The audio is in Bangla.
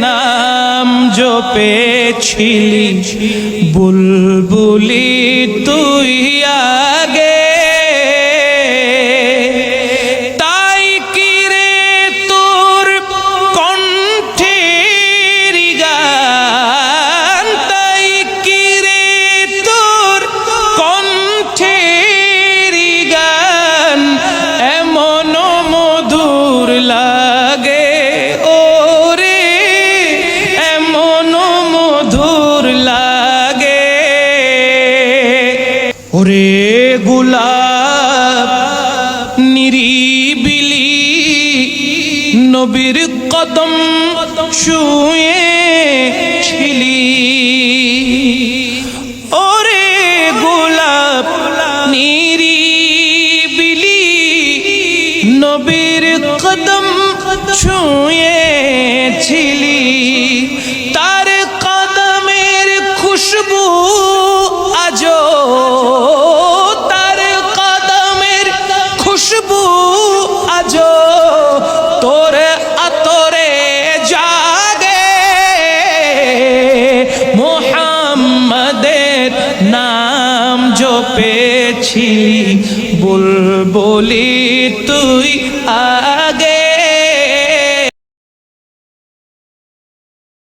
নাম জপেছিলি বুলবুলি তুই আগে, তাই কি রে তোর কণ্ঠের গান, তাই কি রে তোর কণ্ঠের গান এমন মধুর লাগে, ওরে এমন মধুর লাগে। ওরে গোলাপ নিরিবিলি নবীর কদম ছুঁয়েছিলি, ওরে গোলাপ নিরিবিলি নবীর কদম ছুঁয়েছিলি, তার কদমের খুশবু আজো, তার কদমের খুশবু আজো তোর আতরে জাগে। মুহাম্মাদের নাম জপেছিলি বুলবুলি তুই